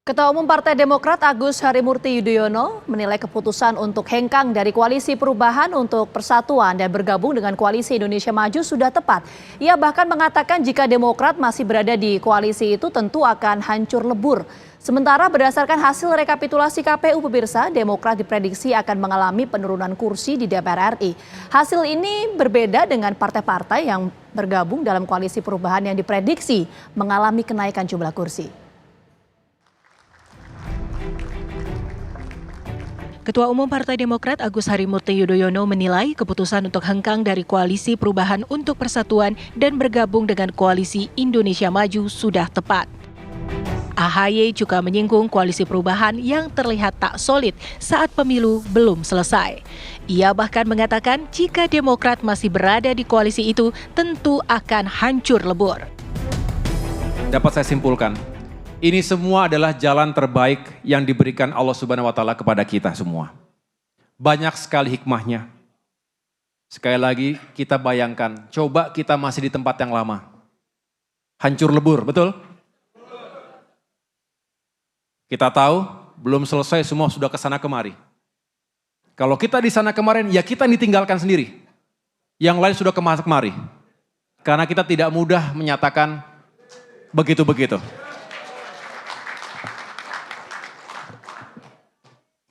Ketua Umum Partai Demokrat Agus Harimurti Yudhoyono menilai keputusan untuk hengkang dari Koalisi Perubahan untuk Persatuan dan bergabung dengan Koalisi Indonesia Maju sudah tepat. Ia bahkan mengatakan jika Demokrat masih berada di koalisi itu tentu akan hancur lebur. Sementara berdasarkan hasil rekapitulasi KPU pemirsa, Demokrat diprediksi akan mengalami penurunan kursi di DPR RI. Hasil ini berbeda dengan partai-partai yang bergabung dalam Koalisi Perubahan yang diprediksi mengalami kenaikan jumlah kursi. Ketua Umum Partai Demokrat Agus Harimurti Yudhoyono menilai keputusan untuk hengkang dari Koalisi Perubahan untuk Persatuan dan bergabung dengan Koalisi Indonesia Maju sudah tepat. AHY juga menyinggung Koalisi Perubahan yang terlihat tak solid saat pemilu belum selesai. Ia bahkan mengatakan jika Demokrat masih berada di koalisi itu tentu akan hancur lebur. Dapat saya simpulkan, ini semua adalah jalan terbaik yang diberikan Allah Subhanahu wa Ta'ala kepada kita semua. Banyak sekali hikmahnya. Sekali lagi kita bayangkan, coba kita masih di tempat yang lama. Hancur lebur, betul? Kita tahu belum selesai semua sudah ke sana kemari. Kalau kita di sana kemarin, ya kita ditinggalkan sendiri. Yang lain sudah kemari. Karena kita tidak mudah menyatakan begitu-begitu.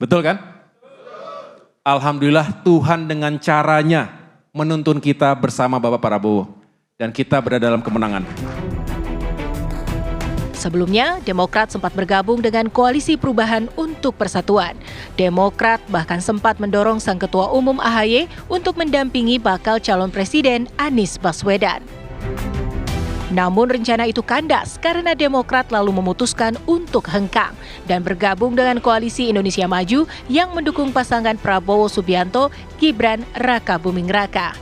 Betul kan? Alhamdulillah Tuhan dengan caranya menuntun kita bersama Bapak Prabowo. Dan kita berada dalam kemenangan. Sebelumnya, Demokrat sempat bergabung dengan Koalisi Perubahan untuk Persatuan. Demokrat bahkan sempat mendorong sang Ketua Umum AHY untuk mendampingi bakal calon Presiden Anies Baswedan. Namun rencana itu kandas karena Demokrat lalu memutuskan untuk hengkang dan bergabung dengan Koalisi Indonesia Maju yang mendukung pasangan Prabowo Subianto, Gibran Raka Buming Raka.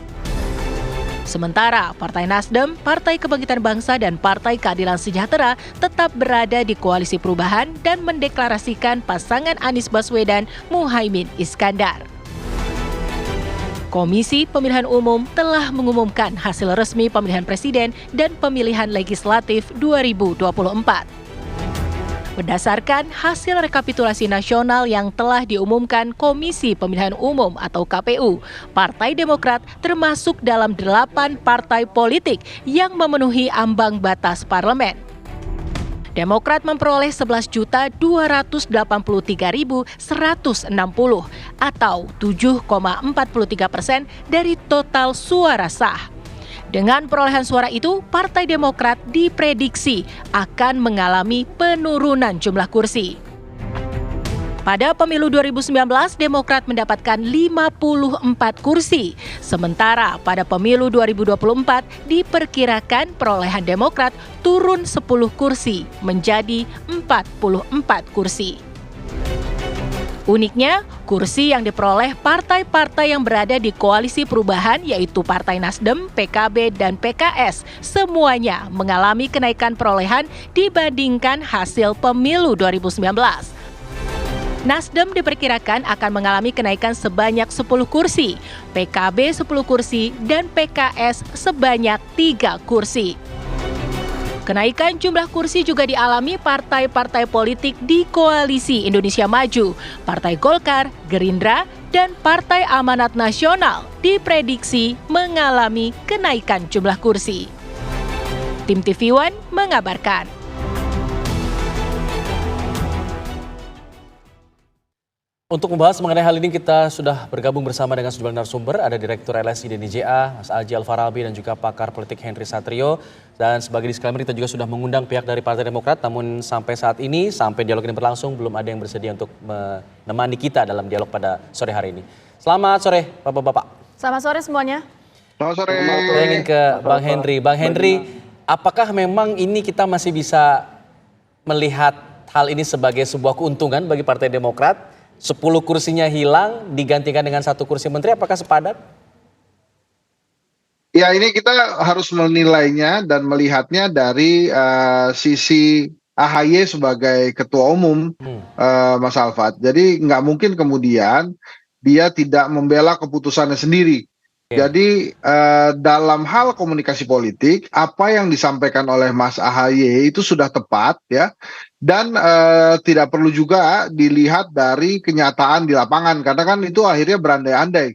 Sementara Partai Nasdem, Partai Kebangkitan Bangsa dan Partai Keadilan Sejahtera tetap berada di Koalisi Perubahan dan mendeklarasikan pasangan Anies Baswedan Muhaimin Iskandar. Komisi Pemilihan Umum telah mengumumkan hasil resmi pemilihan presiden dan pemilihan legislatif 2024. Berdasarkan hasil rekapitulasi nasional yang telah diumumkan Komisi Pemilihan Umum atau KPU, Partai Demokrat termasuk dalam 8 partai politik yang memenuhi ambang batas parlemen. Demokrat memperoleh 11.283.160 atau 7,43% dari total suara sah. Dengan perolehan suara itu, Partai Demokrat diprediksi akan mengalami penurunan jumlah kursi. Pada pemilu 2019, Demokrat mendapatkan 54 kursi. Sementara pada pemilu 2024 diperkirakan perolehan Demokrat turun 10 kursi menjadi 44 kursi. Uniknya, kursi yang diperoleh partai-partai yang berada di Koalisi Perubahan yaitu Partai Nasdem, PKB, dan PKS semuanya mengalami kenaikan perolehan dibandingkan hasil pemilu 2019. Nasdem diperkirakan akan mengalami kenaikan sebanyak 10 kursi, PKB 10 kursi, dan PKS sebanyak 3 kursi. Kenaikan jumlah kursi juga dialami partai-partai politik di Koalisi Indonesia Maju, Partai Golkar, Gerindra, dan Partai Amanat Nasional diprediksi mengalami kenaikan jumlah kursi. Tim TV One mengabarkan. Untuk membahas mengenai hal ini kita sudah bergabung bersama dengan sejumlah narasumber. Ada Direktur LSI DNIJA, Mas Aji Alfarabi, dan juga pakar politik Henry Satrio. Dan sebagai disclaimer kita juga sudah mengundang pihak dari Partai Demokrat. Namun sampai saat ini, sampai dialog ini berlangsung, belum ada yang bersedia untuk menemani kita dalam dialog pada sore hari ini. Selamat sore Bapak-Bapak. Selamat sore semuanya. Selamat sore. Saya ingin ke Bang Henry. Bang Henry, apakah memang ini kita masih bisa melihat hal ini sebagai sebuah keuntungan bagi Partai Demokrat? 10 kursinya hilang digantikan dengan 1 kursi menteri, apakah sepadan? Ya, ini kita harus menilainya dan melihatnya dari sisi AHY sebagai ketua umum, Mas Alfat. Jadi nggak mungkin kemudian dia tidak membela keputusannya sendiri. Jadi dalam hal komunikasi politik, apa yang disampaikan oleh Mas AHY itu sudah tepat ya, dan tidak perlu juga dilihat dari kenyataan di lapangan, karena kan itu akhirnya berandai-andai.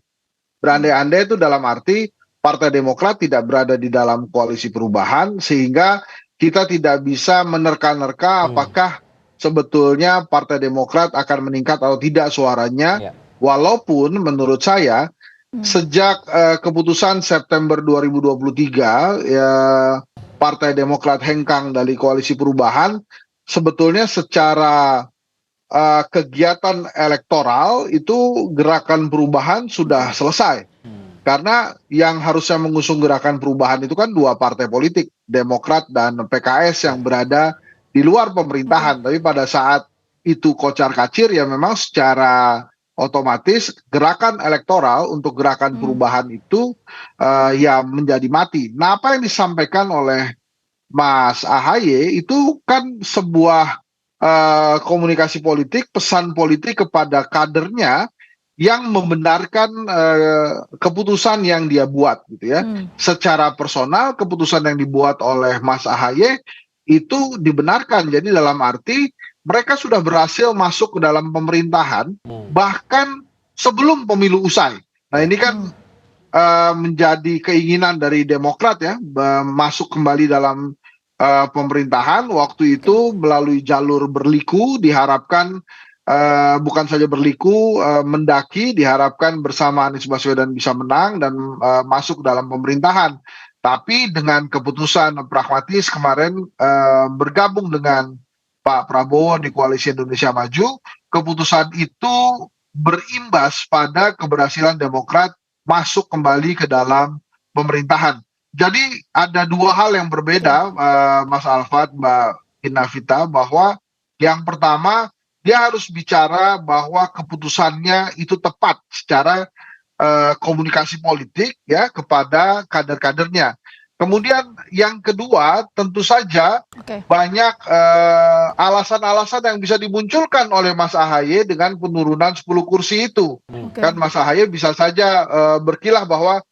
Berandai-andai itu dalam arti Partai Demokrat tidak berada di dalam koalisi perubahan, sehingga kita tidak bisa menerka-nerka apakah sebetulnya Partai Demokrat akan meningkat atau tidak suaranya, walaupun menurut saya sejak keputusan September 2023 ya, Partai Demokrat hengkang dari koalisi perubahan, sebetulnya secara kegiatan elektoral itu gerakan perubahan sudah selesai. Karena yang harusnya mengusung gerakan perubahan itu kan dua partai politik, Demokrat dan PKS yang berada di luar pemerintahan. Tapi pada saat itu kocar-kacir ya memang secara otomatis gerakan elektoral untuk gerakan perubahan itu ya menjadi mati. Nah, apa yang disampaikan oleh Mas AHY itu kan sebuah komunikasi politik, pesan politik kepada kadernya yang membenarkan keputusan yang dia buat gitu ya. Secara personal keputusan yang dibuat oleh Mas AHY itu dibenarkan. Jadi dalam arti mereka sudah berhasil masuk ke dalam pemerintahan bahkan sebelum pemilu usai. Nah ini kan menjadi keinginan dari Demokrat ya, masuk kembali dalam pemerintahan. Waktu itu melalui jalur berliku, diharapkan bukan saja berliku, mendaki, diharapkan bersama Anies Baswedan bisa menang dan masuk dalam pemerintahan. Tapi dengan keputusan pragmatis kemarin bergabung dengan Pak Prabowo di Koalisi Indonesia Maju, keputusan itu berimbas pada keberhasilan Demokrat masuk kembali ke dalam pemerintahan. Jadi ada dua hal yang berbeda, Mas Alfat, Mbak Inavita, bahwa yang pertama dia harus bicara bahwa keputusannya itu tepat secara komunikasi politik ya kepada kader-kadernya. Kemudian yang kedua tentu saja banyak alasan-alasan yang bisa dimunculkan oleh Mas AHY dengan penurunan 10 kursi itu. Kan Mas AHY bisa saja berkilah bahwa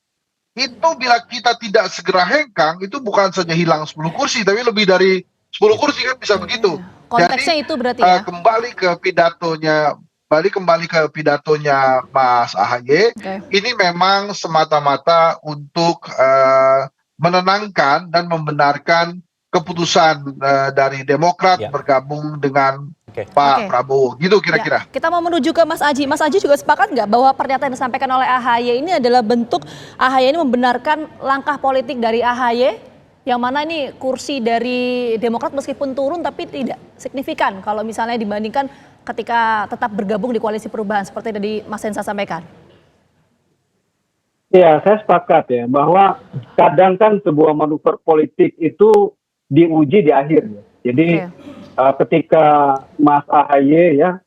itu bila kita tidak segera hengkang itu bukan saja hilang 10 kursi tapi lebih dari 10 kursi kan bisa begitu. Konteksnya jadi, itu berarti ya. Kembali ke pidatonya Mas AHY, ini memang semata-mata untuk menenangkan dan membenarkan keputusan dari Demokrat bergabung dengan Pak Prabowo, gitu kira-kira. Ya, kita mau menuju ke Mas Aji. Mas Aji juga sepakat nggak bahwa pernyataan yang disampaikan oleh AHY ini adalah bentuk AHY ini membenarkan langkah politik dari AHY, yang mana ini kursi dari Demokrat meskipun turun tapi tidak signifikan kalau misalnya dibandingkan ketika tetap bergabung di koalisi perubahan seperti tadi Mas Hensa sampaikan. Ya, saya sepakat ya bahwa kadang kan sebuah manuver politik itu diuji di akhir. Jadi ketika Mas AHY ya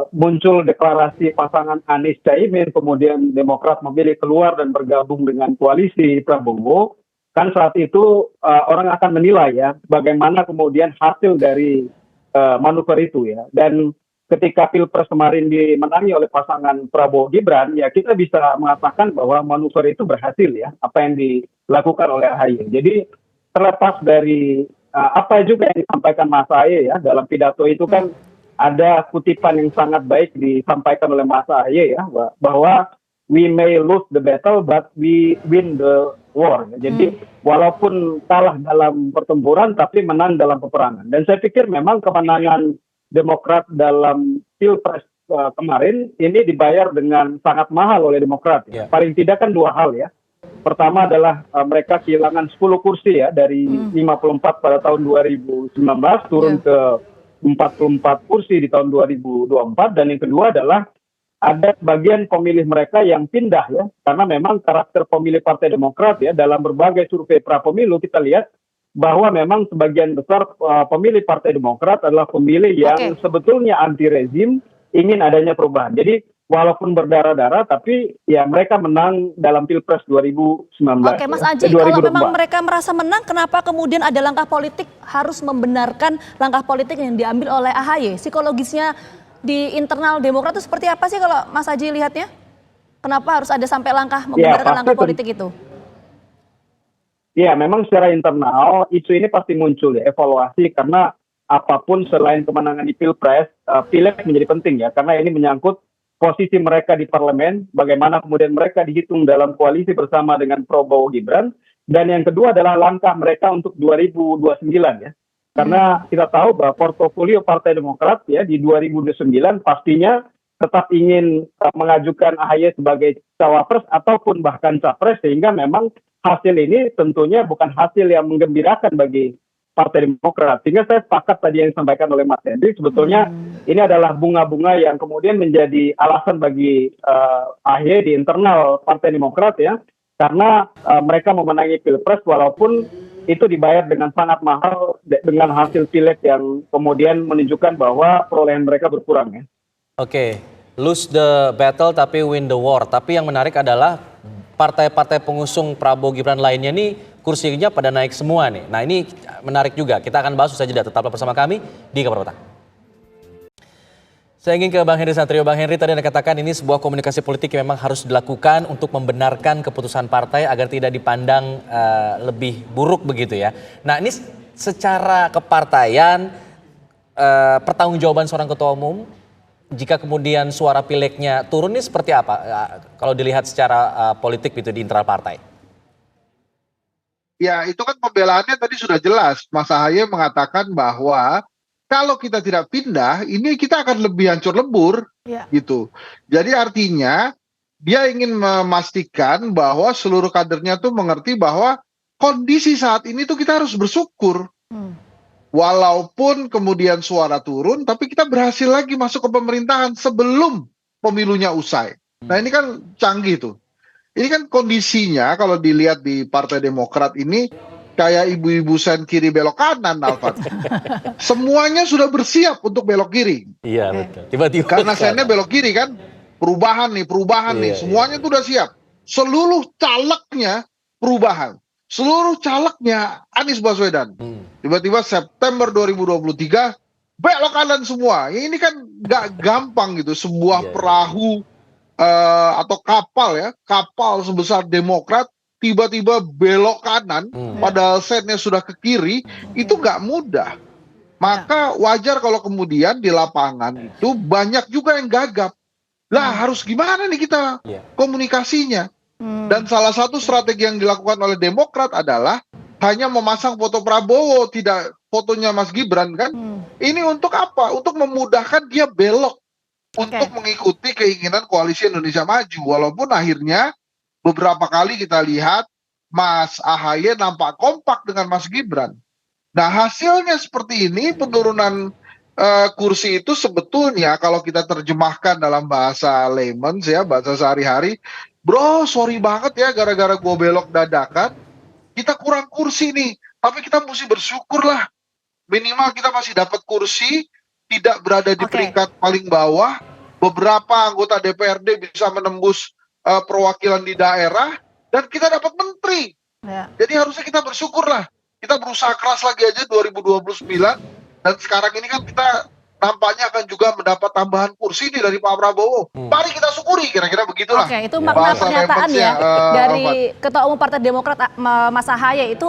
muncul deklarasi pasangan Anies Caimin, kemudian Demokrat memilih keluar dan bergabung dengan koalisi Prabowo, kan saat itu orang akan menilai ya bagaimana kemudian hasil dari manuver itu ya. Dan ketika Pilpres kemarin dimenangi oleh pasangan Prabowo Gibran, ya kita bisa mengatakan bahwa manuver itu berhasil ya, apa yang dilakukan oleh AHY. Jadi terlepas dari apa juga yang disampaikan Mas AHY ya, dalam pidato itu kan ada kutipan yang sangat baik disampaikan oleh Mas AHY ya, bahwa we may lose the battle but we win the war. Jadi walaupun kalah dalam pertempuran tapi menang dalam peperangan. Dan saya pikir memang kemenangan Demokrat dalam Pilpres kemarin ini dibayar dengan sangat mahal oleh Demokrat. Ya. Paling tidak kan dua hal ya. Pertama adalah mereka kehilangan 10 kursi ya dari 54 pada tahun 2019 turun ke 44 kursi di tahun 2024, dan yang kedua adalah ada bagian pemilih mereka yang pindah ya, karena memang karakter pemilih Partai Demokrat ya dalam berbagai survei pra-pemilu kita lihat bahwa memang sebagian besar pemilih Partai Demokrat adalah pemilih yang sebetulnya anti rezim, ingin adanya perubahan. Jadi walaupun berdarah-darah tapi ya mereka menang dalam Pilpres 2019. Oke, Mas Aji, kalau memang mereka merasa menang, kenapa kemudian ada langkah politik harus membenarkan langkah politik yang diambil oleh AHY? Psikologisnya di internal Demokrat itu seperti apa sih kalau Mas Aji lihatnya? Kenapa harus ada sampai membenarkan langkah politik itu? Ya, memang secara internal isu ini pasti muncul ya, evaluasi, karena apapun selain kemenangan di Pilpres, pileg menjadi penting ya, karena ini menyangkut posisi mereka di parlemen, bagaimana kemudian mereka dihitung dalam koalisi bersama dengan Prabowo Gibran, dan yang kedua adalah langkah mereka untuk 2029 ya. Karena kita tahu bahwa portofolio Partai Demokrat ya di 2029 pastinya tetap ingin mengajukan AHY sebagai cawapres ataupun bahkan capres, sehingga memang hasil ini tentunya bukan hasil yang menggembirakan bagi Partai Demokrat. Sehingga saya sepakat tadi yang disampaikan oleh Mas Hendri, sebetulnya ini adalah bunga-bunga yang kemudian menjadi alasan bagi AHY di internal Partai Demokrat ya, karena mereka memenangi Pilpres walaupun itu dibayar dengan sangat mahal dengan hasil pileg yang kemudian menunjukkan bahwa perolehan mereka berkurang ya. Oke, lose the battle tapi win the war. Tapi yang menarik adalah partai-partai pengusung Prabowo Gibran lainnya nih kursinya pada naik semua nih. Nah ini menarik juga. Kita akan bahas usai jeda. Tetaplah bersama kami di Kabar Petang. Saya ingin ke Bang Henry Satrio. Bang Henry, tadi Anda katakan ini sebuah komunikasi politik yang memang harus dilakukan untuk membenarkan keputusan partai agar tidak dipandang lebih buruk begitu ya. Nah ini secara kepartaian, pertanggungjawaban seorang ketua umum jika kemudian suara pileknya turun ini seperti apa kalau dilihat secara politik gitu di internal partai? Ya, itu kan pembelaannya tadi sudah jelas. Mas Ahaye mengatakan bahwa kalau kita tidak pindah, ini kita akan lebih hancur lebur, gitu. Jadi artinya dia ingin memastikan bahwa seluruh kadernya tuh mengerti bahwa kondisi saat ini tuh kita harus bersyukur. Walaupun kemudian suara turun, tapi kita berhasil lagi masuk ke pemerintahan sebelum pemilunya usai. Nah ini kan canggih tuh. Ini kan kondisinya kalau dilihat di Partai Demokrat ini kayak ibu-ibu sen kiri belok kanan, Alfat. Semuanya sudah bersiap untuk belok kiri. Iya betul. Tiba-tiba karena sennya belok kiri kan, perubahan nih. Semuanya tuh udah siap. Seluruh calegnya perubahan. Seluruh calegnya Anies Baswedan. Tiba-tiba September 2023 belok kanan semua. Ini kan gak gampang gitu. Sebuah perahu atau kapal sebesar Demokrat tiba-tiba belok kanan padahal sennya sudah ke kiri, itu gak mudah. Maka wajar kalau kemudian di lapangan itu banyak juga yang gagap. Lah harus gimana nih kita komunikasinya? Dan salah satu strategi yang dilakukan oleh Demokrat adalah hanya memasang foto Prabowo, tidak fotonya Mas Gibran kan. Ini untuk apa? Untuk memudahkan dia belok untuk mengikuti keinginan Koalisi Indonesia Maju. Walaupun akhirnya beberapa kali kita lihat Mas Ahaye nampak kompak dengan Mas Gibran. Nah hasilnya seperti ini, penurunan kursi itu sebetulnya kalau kita terjemahkan dalam bahasa layman ya, bahasa sehari-hari, bro sorry banget ya gara-gara gue belok dadakan, kita kurang kursi nih, tapi kita mesti bersyukur lah, minimal kita masih dapat kursi, tidak berada di peringkat paling bawah, beberapa anggota DPRD bisa menembus perwakilan di daerah, dan kita dapat menteri. Jadi harusnya kita bersyukur lah, kita berusaha keras lagi aja 2029, dan sekarang ini kan kita nampaknya akan juga mendapat tambahan kursi nih dari Pak Prabowo. Mari kita syukuri, kira-kira begitulah. Oke, itu makna pernyataan ya dari Ketua Umum Partai Demokrat Mas Ahaye itu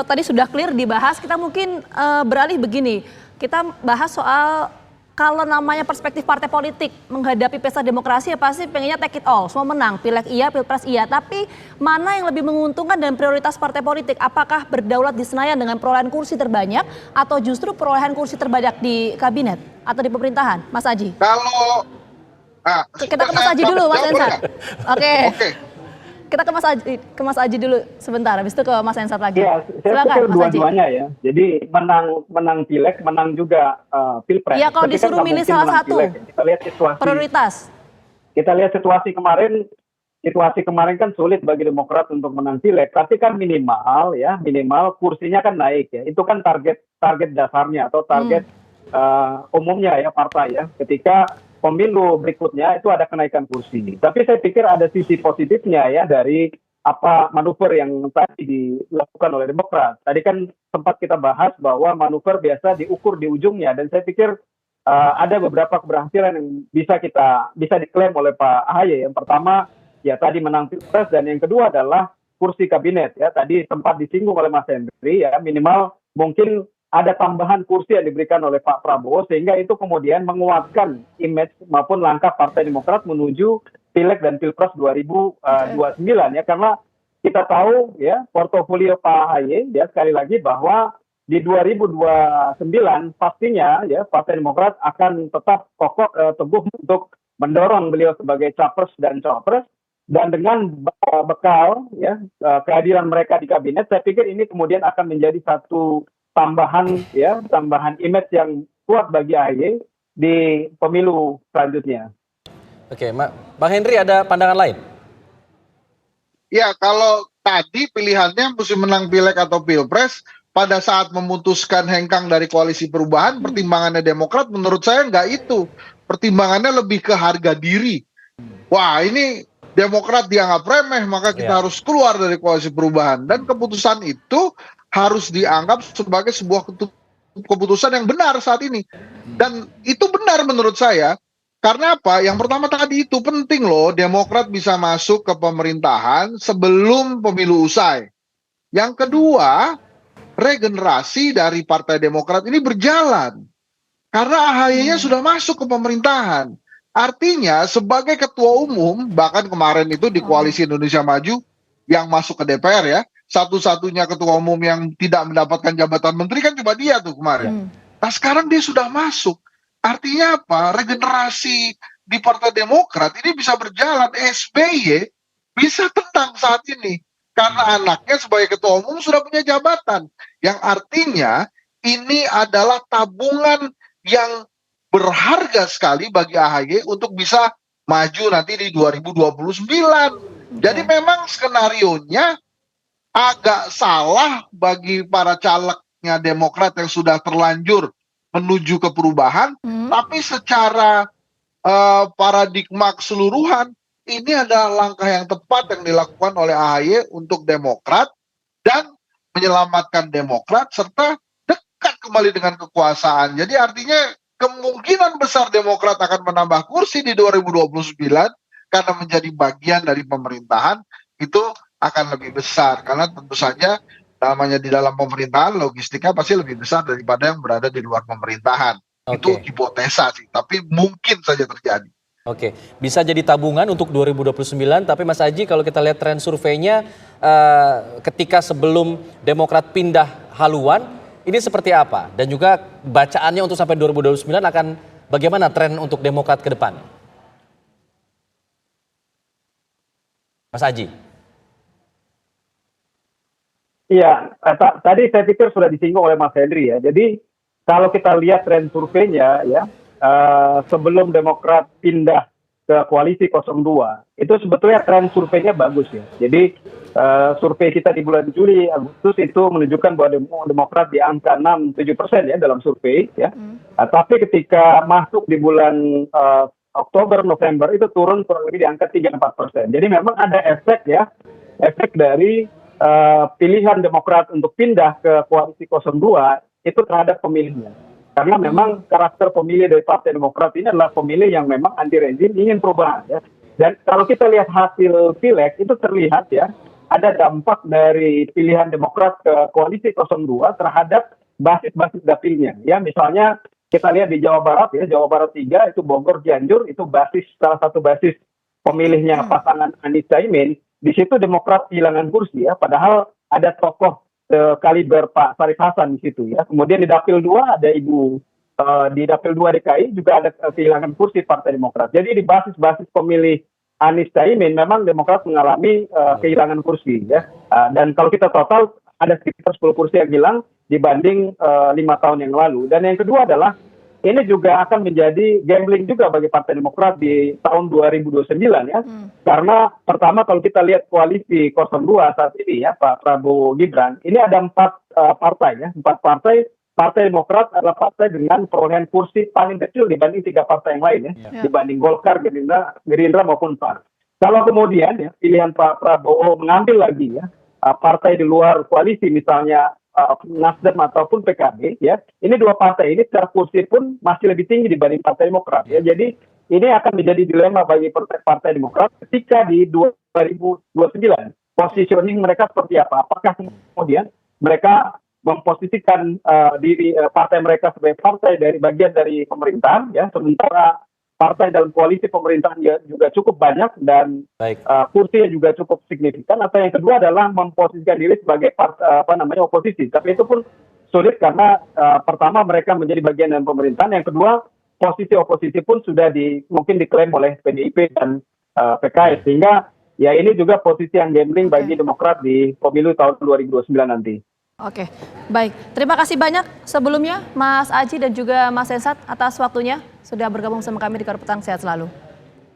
tadi sudah clear dibahas. Kita mungkin beralih begini, kita bahas soal kalau namanya perspektif partai politik menghadapi pesta demokrasi ya pasti pengennya take it all, semua menang, pileg iya, pilpres iya. Tapi mana yang lebih menguntungkan dan prioritas partai politik? Apakah berdaulat di Senayan dengan perolehan kursi terbanyak atau justru perolehan kursi terbanyak di kabinet atau di pemerintahan, Mas Aji? Kalau kita ke Mas Aji dulu, Mas Ensat. Oke. Kita ke Mas Aji dulu sebentar, habis itu ke Mas Ensat lagi. Ya, saya pikir dua-duanya ya. Jadi menang pileg, menang juga pilpres. Iya, kalau disuruh milih salah satu. Kita lihat situasi. Prioritas. Kita lihat situasi kemarin. Situasi kemarin kan sulit bagi Demokrat untuk menang pileg. Tapi kan minimal kursinya kan naik ya. Itu kan target dasarnya atau target umumnya ya partai ya. Ketika pemilu berikutnya itu ada kenaikan kursi. Tapi saya pikir ada sisi positifnya ya dari apa manuver yang tadi dilakukan oleh Demokrat. Tadi kan sempat kita bahas bahwa manuver biasa diukur di ujungnya, dan saya pikir ada beberapa keberhasilan yang bisa diklaim oleh Pak AHY. Yang pertama ya tadi menang Pilpres, dan yang kedua adalah kursi kabinet ya. Tadi sempat disinggung oleh Mas Henry ya, minimal mungkin ada tambahan kursi yang diberikan oleh Pak Prabowo, sehingga itu kemudian menguatkan image maupun langkah Partai Demokrat menuju Pileg dan Pilpres 2029 ya. Karena kita tahu ya portofolio Pak AHY ya, sekali lagi bahwa di 2029 pastinya ya Partai Demokrat akan tetap kokoh teguh untuk mendorong beliau sebagai capres dan cawapres, dan dengan bekal ya kehadiran mereka di kabinet, saya pikir ini kemudian akan menjadi satu tambahan image yang kuat bagi AHY di pemilu selanjutnya. Oke, Bang Henry ada pandangan lain? Ya, kalau tadi pilihannya mesti menang Pileg atau Pilpres, pada saat memutuskan hengkang dari koalisi perubahan, pertimbangannya Demokrat menurut saya nggak itu. Pertimbangannya lebih ke harga diri. Wah, ini Demokrat dianggap remeh, maka kita harus keluar dari koalisi perubahan. Dan keputusan itu harus dianggap sebagai sebuah keputusan yang benar saat ini. Dan itu benar menurut saya. Karena apa? Yang pertama tadi itu penting loh, Demokrat bisa masuk ke pemerintahan sebelum pemilu usai. Yang kedua, regenerasi dari Partai Demokrat ini berjalan. Karena AHY-nya sudah masuk ke pemerintahan. Artinya sebagai ketua umum, bahkan kemarin itu di Koalisi Indonesia Maju yang masuk ke DPR ya, satu-satunya ketua umum yang tidak mendapatkan jabatan menteri kan cuma dia tuh kemarin. Nah sekarang dia sudah masuk. Artinya apa? Regenerasi di Partai Demokrat ini bisa berjalan. SBY bisa tenang saat ini. Karena anaknya sebagai ketua umum sudah punya jabatan. Yang artinya ini adalah tabungan yang berharga sekali bagi AHY untuk bisa maju nanti di 2029. Jadi memang skenarionya agak salah bagi para calegnya Demokrat yang sudah terlanjur menuju ke perubahan, tapi secara paradigma keseluruhan ini adalah langkah yang tepat yang dilakukan oleh AHY untuk Demokrat dan menyelamatkan Demokrat serta dekat kembali dengan kekuasaan. Jadi artinya kemungkinan besar Demokrat akan menambah kursi di 2029 karena menjadi bagian dari pemerintahan itu akan lebih besar, karena tentu saja namanya di dalam pemerintahan logistiknya pasti lebih besar daripada yang berada di luar pemerintahan. Itu hipotesa sih, tapi mungkin saja terjadi. Oke, bisa jadi tabungan untuk 2029, tapi Mas Aji kalau kita lihat tren surveinya ketika sebelum Demokrat pindah haluan, ini seperti apa? Dan juga bacaannya untuk sampai 2029 akan bagaimana tren untuk Demokrat ke depan? Mas Aji. Iya, tadi saya pikir sudah disinggung oleh Mas Henry ya. Jadi kalau kita lihat tren surveinya ya, sebelum Demokrat pindah ke koalisi 02, itu sebetulnya tren surveinya bagus ya. Jadi survei kita di bulan Juli Agustus itu menunjukkan bahwa Demokrat di angka 6-7% ya dalam survei ya. Tapi ketika masuk di bulan Oktober November itu turun kurang lebih di angka 3-4%. Jadi memang ada efek ya, efek dari pilihan Demokrat untuk pindah ke koalisi 02 itu terhadap pemilihnya. Karena memang karakter pemilih dari Partai Demokrat ini adalah pemilih yang memang anti rezim, ingin perubahan ya. Dan kalau kita lihat hasil Pileg itu terlihat ya, ada dampak dari pilihan Demokrat ke koalisi 02 terhadap basis-basis dapilnya. Ya, misalnya kita lihat di Jawa Barat ya, Jawa Barat 3 itu Bogor, Cianjur itu basis, salah satu basis pemilihnya pasangan Anies Caimin. Di situ Demokrat kehilangan kursi ya, padahal ada tokoh kaliber Pak Sarif Hasan di situ ya. Kemudian di Dapil 2 ada di Dapil 2 DKI juga ada kehilangan kursi Partai Demokrat. Jadi di basis-basis pemilih Anies Caimin memang Demokrat mengalami kehilangan kursi ya. Dan kalau kita total ada sekitar 10 kursi yang hilang dibanding 5 tahun yang lalu. Dan yang kedua adalah ini juga akan menjadi gambling juga bagi Partai Demokrat di tahun 2029 ya. Karena pertama kalau kita lihat koalisi 02 saat ini ya, Pak Prabowo Gibran, ini ada 4 partai ya. 4 partai. Partai Demokrat adalah partai dengan perolehan kursi paling kecil dibanding 3 partai yang lain ya. Dibanding Golkar, Gerindra maupun PAN. Kalau kemudian ya pilihan Pak Prabowo mengambil lagi ya partai di luar koalisi misalnya Nasdem ataupun PKB ya, ini dua partai ini secara kursi pun masih lebih tinggi dibanding Partai Demokrat ya. Jadi ini akan menjadi dilema bagi Partai Demokrat ketika di 2029 positioning mereka seperti apa. Apakah kemudian mereka memposisikan diri partai mereka sebagai partai dari bagian dari pemerintahan ya, sementara partai dalam koalisi pemerintahan juga cukup banyak dan kursinya juga cukup signifikan, atau yang kedua adalah memposisikan diri sebagai oposisi. Tapi itu pun sulit karena pertama mereka menjadi bagian dari pemerintahan, yang kedua posisi oposisi pun sudah mungkin diklaim oleh PDIP dan PKS, sehingga ya ini juga posisi yang gambling bagi Demokrat di pemilu tahun 2029 nanti. Oke, baik. Terima kasih banyak sebelumnya Mas Aji dan juga Mas Sensat atas waktunya sudah bergabung sama kami di Korepetan. Sehat selalu.